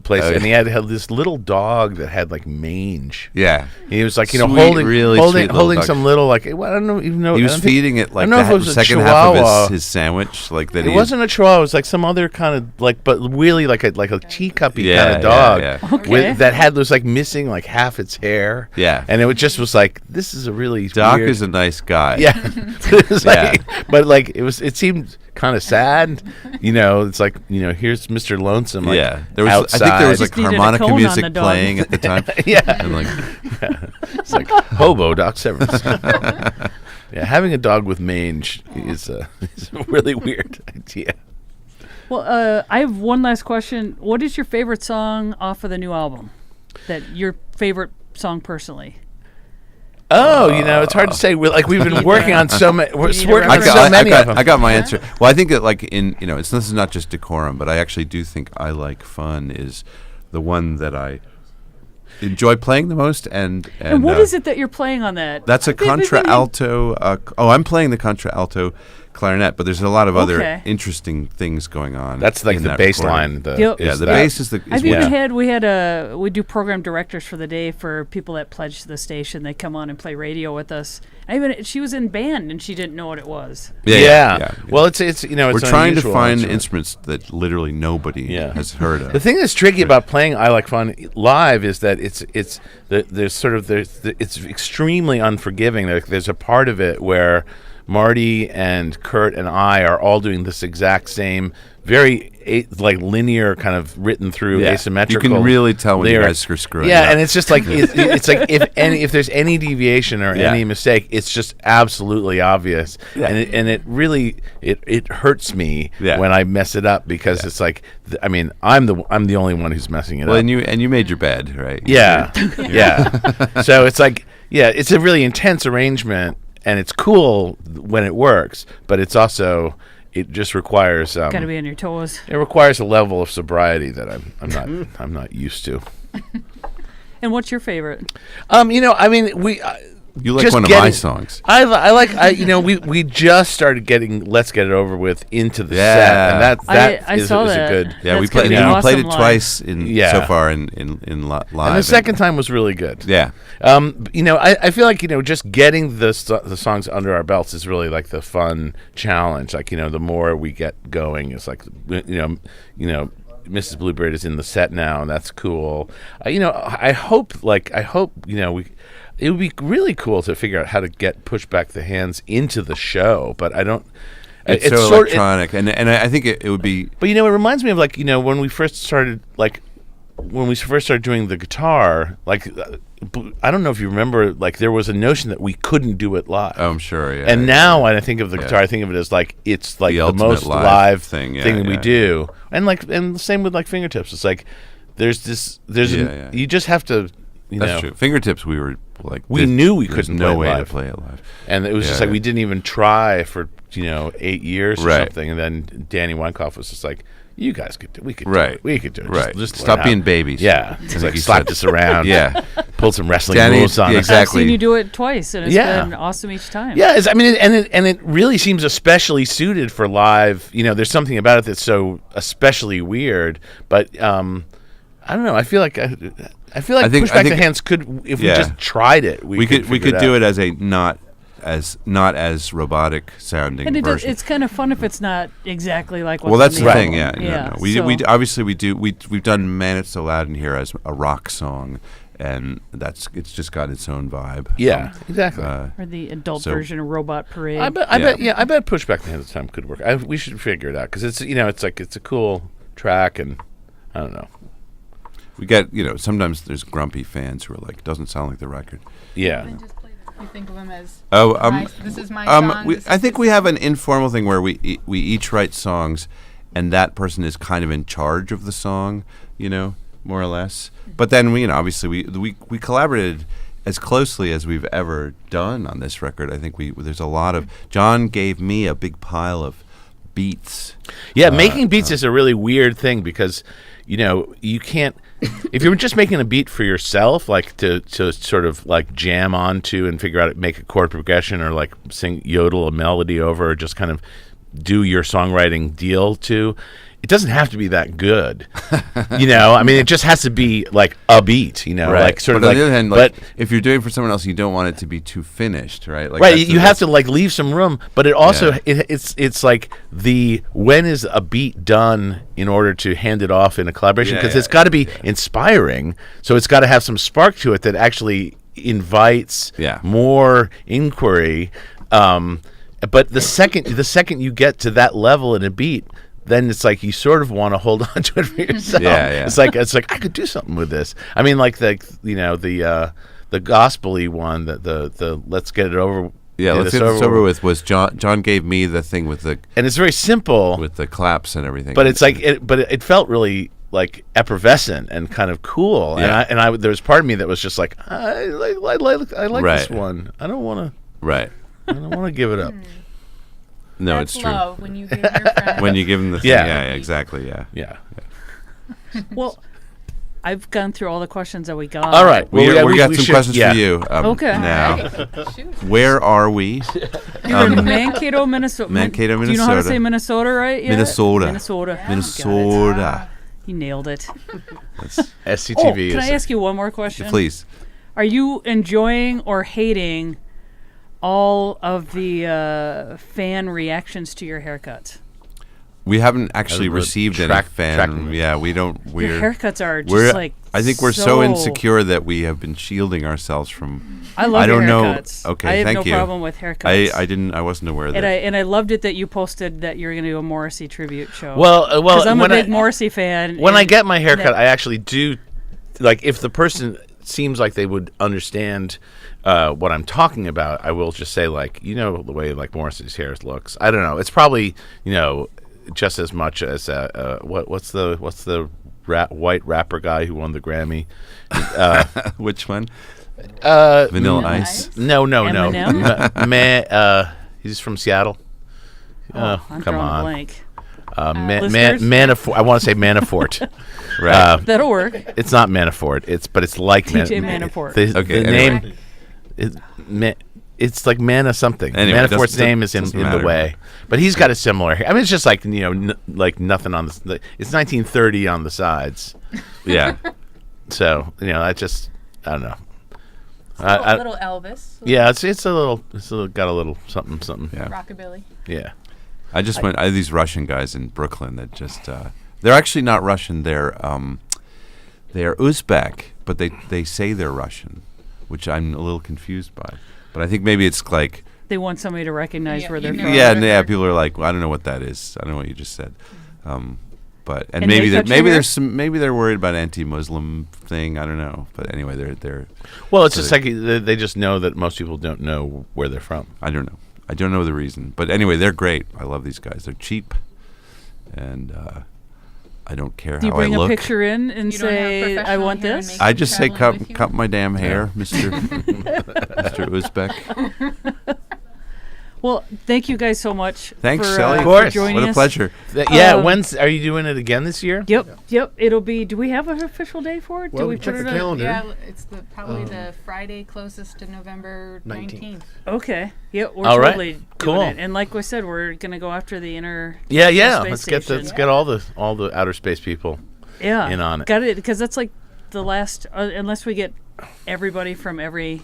place, Oh, and he yeah. had this little dog that had like mange. Yeah. He was like, Sweet, holding really sweet little holding dog. some little like I don't know even know He I was don't think- feeding it I like don't know if it the was a second half Chihuahua. of his sandwich, like that. It wasn't a Chihuahua. It was like some other kind of like, but really like a teacuppy Yeah, kind of dog yeah. Okay. that had those like missing like half its hair. Yeah. and it just was like, this is a really Doc weird. is a nice guy. Yeah, It was like, but like it seemed kind of sad. It's like here's Mr. Lonesome. Like, Yeah. There was. outside. I think there was Just like needed a harmonica cone on music the dog. playing at the time. Yeah, And like, it's like hobo Doc Severs. Yeah, having a dog with mange is a really weird idea. Well, I have one last question. What is your favorite song off of the new album? Your favorite song personally? Oh, it's hard to say. We've been working on so many. We're need a working on reference. so many of them. I got my answer. Well, I think that like this is not just decorum, but I actually do think I Like Fun is the one that I enjoy playing the most. And what is it that you're playing on that? That's a contra alto. I'm playing the contra alto clarinet, but there's a lot of other Okay. interesting things going on. That's like in the that bass recording. line. The The bass is the. I've is even what- had we do program directors for the day for people that pledge to the station. They come on and play radio with us. She was in band and she didn't know what it was. Yeah. Well, it's it's we're trying to unusual find instrument. instruments that literally nobody has heard of. The thing that's tricky about playing I Like Fun live is that it's extremely unforgiving. There's a part of it where Marty and Kurt and I are all doing this exact same, very like linear kind of written through asymmetrical. You can really tell when you lyric. guys are screwing Yeah, up. and it's just like it's like if there's any deviation or any mistake, it's just absolutely obvious, and it really it hurts me when I mess it up because it's like I mean I'm the only one who's messing it up. Well, and you made your bed, right? Yeah, yeah. So it's like it's a really intense arrangement, and it's cool when it works, but it's also. It just requires Got to be on your toes. It requires a level of sobriety that I'm not used to. And what's your favorite? I mean, You like just one of my songs. I like we just started getting Let's Get It Over With into the set, and that I saw is that. a good. Yeah, we That's gonna played. be We played it awesome twice live. so far in live. And the second time was really good. Yeah. I feel like just getting the songs under our belts is really like the fun challenge. Like the more we get going, it's like Mrs. Bluebird is in the set now, and that's cool. I hope it would be really cool to figure out how to get Push Back the Hands into the show, but I don't. It's so electronic, and I think it would be. But it reminds me of when we first started doing the guitar, I don't know if you remember, there was a notion that we couldn't do it live. Oh, I'm sure, yeah. And now when I think of the guitar, I think of it as it's the most live thing we do. And and the same with Fingertips. It's like you just have to. That's true. Fingertips, we were we knew we couldn't no play way live. to play it live, and it was just we didn't even try for 8 years or something. And then Danny Weinkauf was just like, "You guys could do, we could do it. We could do it. Right? Just Stop being babies. Yeah, it's like slap this around. Yeah, pull some wrestling Danny, moves on. exactly. I've seen you do it twice, and it's been awesome each time. Yeah, it really seems especially suited for live. There's something about it that's so especially weird. But I don't know. I feel like Push Back the Hands could, if we just tried it, we could do it as a not as robotic sounding And version. it's kind of fun if it's not exactly like what's Well, that's on the the thing. album. Yeah, no. We obviously we've done "Man It's So Loud in Here" as a rock song, and it's just got its own vibe. Yeah, exactly. Or the adult version of Robot Parade. I bet Push Back the Hands this time could work. We should figure it out because it's it's a cool track, and I don't know. We get sometimes there's grumpy fans who are like, doesn't sound like the record. Yeah. Then just play them. You think of them as this is my song. I think we have an informal thing where we each write songs, and that person is kind of in charge of the song, more or less. But then obviously we collaborated as closely as we've ever done on this record. I think there's a lot of John gave me a big pile of beats. Yeah, making beats is a really weird thing because you can't. If you're just making a beat for yourself, to sort of jam onto and figure out make a chord progression or sing yodel a melody over or just kind of do your songwriting deal to, it doesn't have to be that good. I mean, it just has to be a beat, Right. But on the other hand, if you're doing it for someone else, you don't want it to be too finished, right? Right, you have to leave some room, but it also it's like when is a beat done in order to hand it off in a collaboration, because it's got to be inspiring, so it's got to have some spark to it that actually invites more inquiry. But the second you get to that level in a beat, then it's you sort of want to hold on to it for yourself. Yeah. It's like I could do something with this. I mean, the gospel-y one, the Let's Get It Over. Yeah, Let's Get It Over With was John gave me the thing with the, and it's very simple with the claps and everything. But it's it felt really effervescent and kind of cool. Yeah. And I there was part of me that was just I like this one. I don't want to give it up. No, That's it's true. love when you give your friend. When you give them the thing, Yeah. exactly, Yeah. Well, I've gone through all the questions that we got. All right. We Well, got some should- questions yeah. for you. Okay. Now, Shoot. where are we? You're in Mankato, Minnesota. Mankato, Do you know how to Minnesota. say Minnesota right yet? Minnesota. Minnesota. You got it. Minnesota. You nailed it. That's, SCTV Can is I ask you one more question? please. Are you enjoying or hating all of the fan reactions to your haircuts? We haven't actually Haven't really received any tracking fan. it. Yeah, we don't. Your haircuts are just we're like. I think we're so insecure that we have been shielding ourselves from. I love I don't your know. haircuts. Okay, I have thank no you. problem with haircuts. I didn't. I wasn't aware of that. And I loved it that you posted that you were going to do a Morrissey tribute show. Well, because I'm a when big Morrissey fan. When I and get my haircut, that- I actually do, like, if the person seems like they would understand what I'm talking about, I will just say, like, the way, like, Morrissey's hair looks. I don't know. It's probably, just as much as what's the white rapper guy who won the Grammy? Which one? Vanilla Ice. No. Eminem? He's from Seattle. I'm come drawing a on. blank. Manafort. I want to say Manafort. Right. That'll work. It's not Manafort. But it's like TJ Manafort. Okay, The anyway. name is it's like Mana something. Anyway, Manafort's doesn't- name is in doesn't the matter. way, but he's got a similar. I mean, it's just like like nothing on the. It's 1930 on the sides, Yeah. so I just I don't know. A little Elvis. Yeah, it's got a little something. Yeah. Rockabilly. Yeah. I just went. I have these Russian guys in Brooklyn that just. They're actually not Russian. They're Uzbek, but they say they're Russian, which I'm a little confused by. But I think maybe it's like. They want somebody to recognize Yeah, where they're you from. know. Yeah, people are like, well, I don't know what that is. I don't know what you just said. But And maybe they cut your maybe hair? there's some maybe they're worried about anti-Muslim thing. I don't know. But anyway, they're Well, it's So just like they just know that most people don't know where they're from. I don't know. I don't know the reason. But anyway, they're great. I love these guys. They're cheap, and I don't care Do you how bring I a look. picture in and You don't have say, I professional want hair and this? makeup I just say traveling with you? cut my damn hair, Mr. Mr. Uzbek. Well, thank you guys so much Thanks, for, Shelly. Of for course. joining What a us. pleasure. Yeah. Um, When's are you doing it again this year? Yep. It'll be. Do we have an official day for it? Well, do we we check put the it on? calendar. Yeah, it's probably the Friday closest to November 19th. Okay. Yeah, we're All right. totally doing Cool. it. And like we said, we're gonna go after the inner. Yeah. Space Let's station. get all the outer space people. Yeah. in on it. Got it, because that's like the last. Unless we get everybody from every.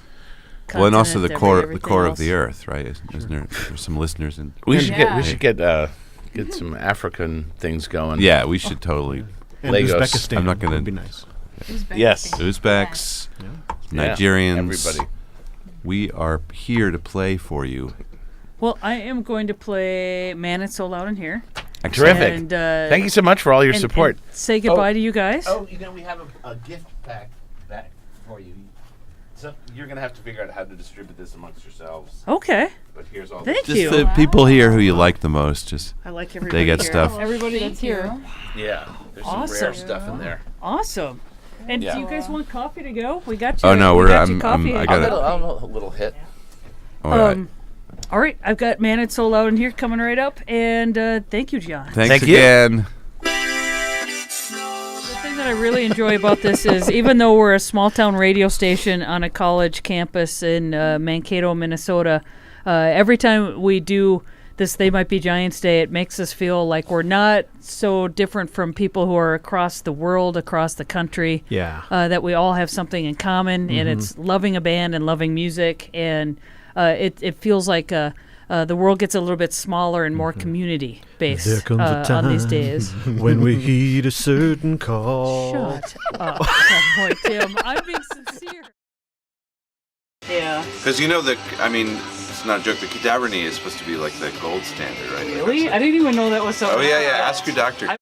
Well, and also the continent, core everything of else. the earth, right? Isn't there? There's some listeners in. We should Yeah. get some African things going. Yeah, we should totally. And Lagos. Uzbekistan I'm not gonna- would be nice. Yes. Uzbeks, Yeah, Nigerians. everybody. We are here to play for you. Well, I am going to play "Man It's So Loud in Here." Terrific. And, Thank you so much for all your and- support. and say goodbye to you guys. Oh, we have a gift pack back for you. So you're gonna have to figure out how to distribute this amongst yourselves. Okay. But here's all. Thank Just you. the people here who you like the most. Just I like everybody get here. stuff. Everybody that's here. Yeah. There's some rare Awesome. stuff in there. Awesome. And Yeah. do you guys want coffee to go? We got you. Oh, no, we we're- got you I'm- coffee. I got it. a little hit. all right. All right, I've got "Man It's So Loud in Here" coming right up, and thank you, John. Thanks thank you. again. The thing that I really enjoy about this is, even though we're a small town radio station on a college campus in Mankato, Minnesota, every time we do this They Might Be Giants Day, it makes us feel like we're not so different from people who are across the world, across the country. Yeah. That we all have something in common, and it's loving a band and loving music, and it feels like the world gets a little bit smaller and more community based There comes a time on these days. when we heed a certain call. Shut up, boy, Tim. I'm being sincere. Yeah. Because it's not a joke. The cadaver knee is supposed to be like the gold standard, right? Really? I didn't even know that was so. Oh yeah. Ask your doctor.